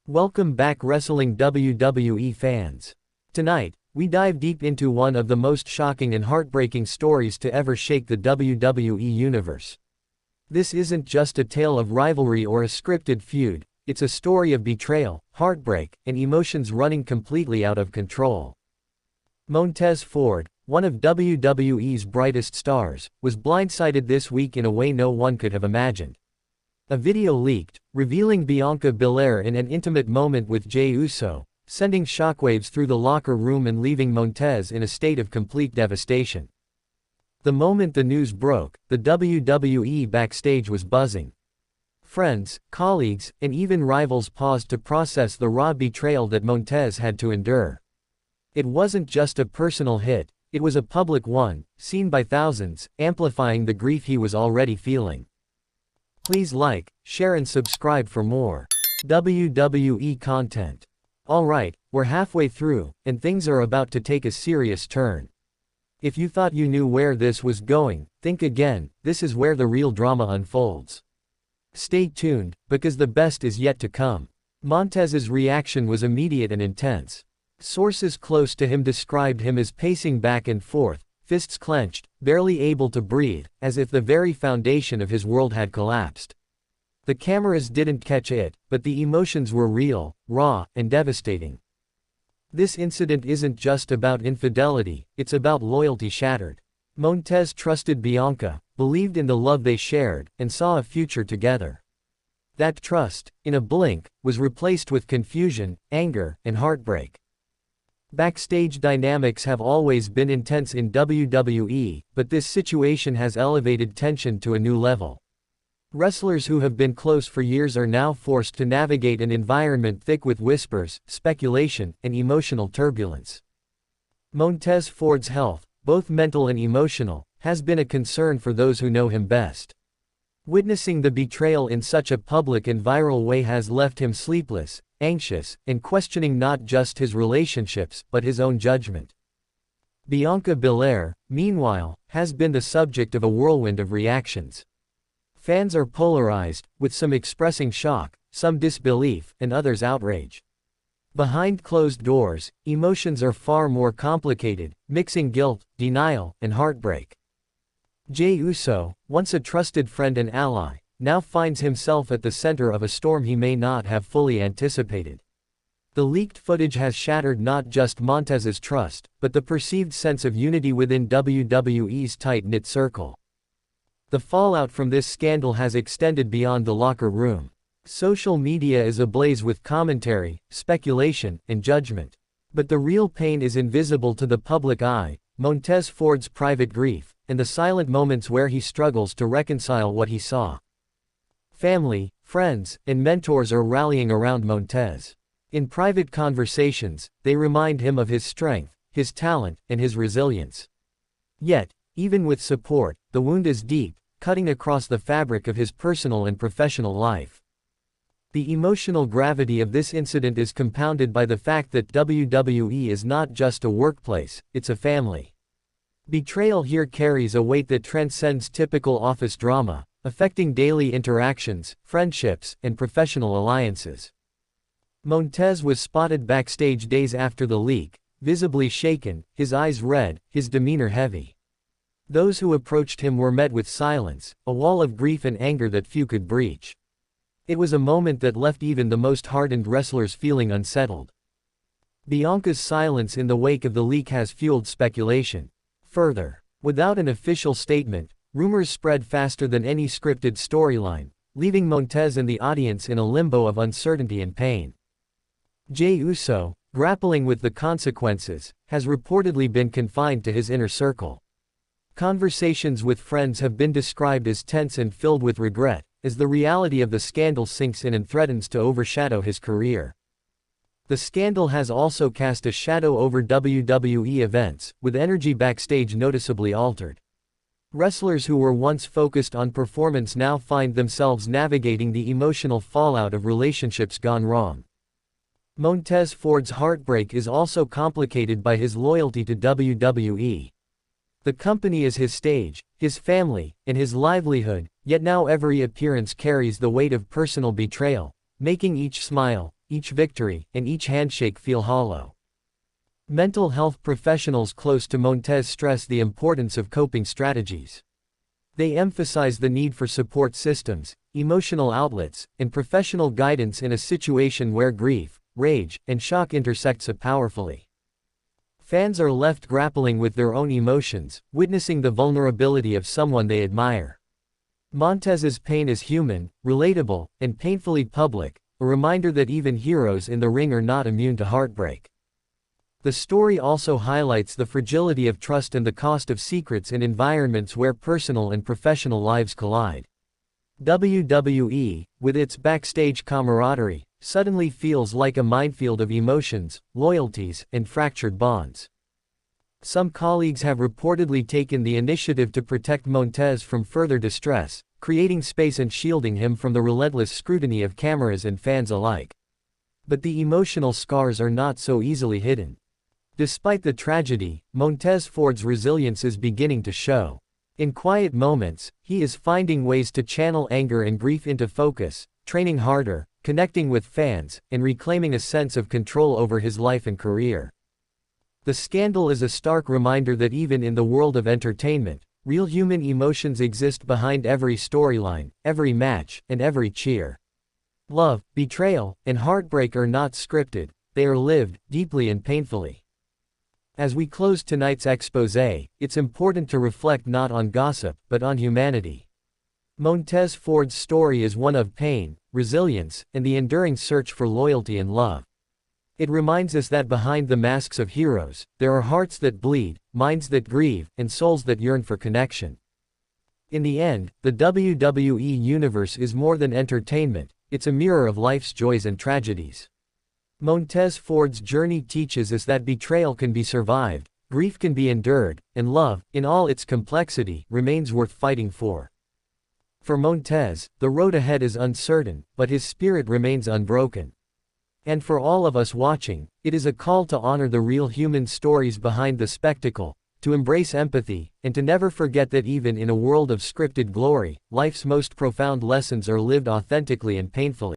Welcome back wrestling WWE fans. Tonight, we dive deep into one of the most shocking and heartbreaking stories to ever shake the WWE universe. This isn't just a tale of rivalry or a scripted feud, it's a story of betrayal, heartbreak, and emotions running completely out of control. Montez Ford, one of WWE's brightest stars, was blindsided this week in a way no one could have imagined. A video leaked, revealing Bianca Belair in an intimate moment with Jey USO, sending shockwaves through the locker room and leaving Montez in a state of complete devastation. The moment the news broke, the WWE backstage was buzzing. Friends, colleagues, and even rivals paused to process the raw betrayal that Montez had to endure. It wasn't just a personal hit, it was a public one, seen by thousands, amplifying the grief he was already feeling. Please like, share and subscribe for more WWE content. Alright, we're halfway through, and things are about to take a serious turn. If you thought you knew where this was going, think again, this is where the real drama unfolds. Stay tuned, because the best is yet to come. Montez's reaction was immediate and intense. Sources close to him described him as pacing back and forth, fists clenched, barely able to breathe, as if the very foundation of his world had collapsed. The cameras didn't catch it, but the emotions were real, raw, and devastating. This incident isn't just about infidelity, it's about loyalty shattered. Montez trusted Bianca, believed in the love they shared, and saw a future together. That trust, in a blink, was replaced with confusion, anger, and heartbreak. Backstage dynamics have always been intense in WWE, but this situation has elevated tension to a new level. Wrestlers who have been close for years are now forced to navigate an environment thick with whispers, speculation, and emotional turbulence. Montez Ford's health, both mental and emotional, has been a concern for those who know him best. Witnessing the betrayal in such a public and viral way has left him sleepless, anxious, and questioning not just his relationships, but his own judgment. Bianca Belair, meanwhile, has been the subject of a whirlwind of reactions. Fans are polarized, with some expressing shock, some disbelief, and others outrage. Behind closed doors, emotions are far more complicated, mixing guilt, denial, and heartbreak. Jey USO, once a trusted friend and ally, now finds himself at the center of a storm he may not have fully anticipated. The leaked footage has shattered not just Montez's trust, but the perceived sense of unity within WWE's tight-knit circle. The fallout from this scandal has extended beyond the locker room. Social media is ablaze with commentary, speculation, and judgment. But the real pain is invisible to the public eye: Montez Ford's private grief, and the silent moments where he struggles to reconcile what he saw. Family, friends, and mentors are rallying around Montez. In private conversations, they remind him of his strength, his talent, and his resilience. Yet, even with support, the wound is deep, cutting across the fabric of his personal and professional life. The emotional gravity of this incident is compounded by the fact that WWE is not just a workplace, it's a family. Betrayal here carries a weight that transcends typical office drama, affecting daily interactions, friendships, and professional alliances. Montez was spotted backstage days after the leak, visibly shaken, his eyes red, his demeanor heavy. Those who approached him were met with silence, a wall of grief and anger that few could breach. It was a moment that left even the most hardened wrestlers feeling unsettled. Bianca's silence in the wake of the leak has fueled speculation. Further, without an official statement, rumors spread faster than any scripted storyline, leaving Montez and the audience in a limbo of uncertainty and pain. Jey USO, grappling with the consequences, has reportedly been confined to his inner circle. Conversations with friends have been described as tense and filled with regret, as the reality of the scandal sinks in and threatens to overshadow his career. The scandal has also cast a shadow over WWE events, with energy backstage noticeably altered. Wrestlers who were once focused on performance now find themselves navigating the emotional fallout of relationships gone wrong. Montez Ford's heartbreak is also complicated by his loyalty to WWE. The company is his stage, his family, and his livelihood, yet now every appearance carries the weight of personal betrayal, making each smile, each victory, and each handshake feel hollow. Mental health professionals close to Montez stress the importance of coping strategies. They emphasize the need for support systems, emotional outlets, and professional guidance in a situation where grief, rage, and shock intersect so powerfully. Fans are left grappling with their own emotions, witnessing the vulnerability of someone they admire. Montez's pain is human, relatable, and painfully public, a reminder that even heroes in the ring are not immune to heartbreak. The story also highlights the fragility of trust and the cost of secrets in environments where personal and professional lives collide. WWE, with its backstage camaraderie, suddenly feels like a minefield of emotions, loyalties, and fractured bonds. Some colleagues have reportedly taken the initiative to protect Montez from further distress, creating space and shielding him from the relentless scrutiny of cameras and fans alike. But the emotional scars are not so easily hidden. Despite the tragedy, Montez Ford's resilience is beginning to show. In quiet moments, he is finding ways to channel anger and grief into focus, training harder, connecting with fans, and reclaiming a sense of control over his life and career. The scandal is a stark reminder that even in the world of entertainment, real human emotions exist behind every storyline, every match, and every cheer. Love, betrayal, and heartbreak are not scripted, they are lived, deeply and painfully. As we close tonight's exposé, it's important to reflect not on gossip, but on humanity. Montez Ford's story is one of pain, resilience, and the enduring search for loyalty and love. It reminds us that behind the masks of heroes, there are hearts that bleed, minds that grieve, and souls that yearn for connection. In the end, the WWE Universe is more than entertainment, it's a mirror of life's joys and tragedies. Montez Ford's journey teaches us that betrayal can be survived, grief can be endured, and love, in all its complexity, remains worth fighting for. For Montez, the road ahead is uncertain, but his spirit remains unbroken. And for all of us watching, it is a call to honor the real human stories behind the spectacle, to embrace empathy, and to never forget that even in a world of scripted glory, life's most profound lessons are lived authentically and painfully.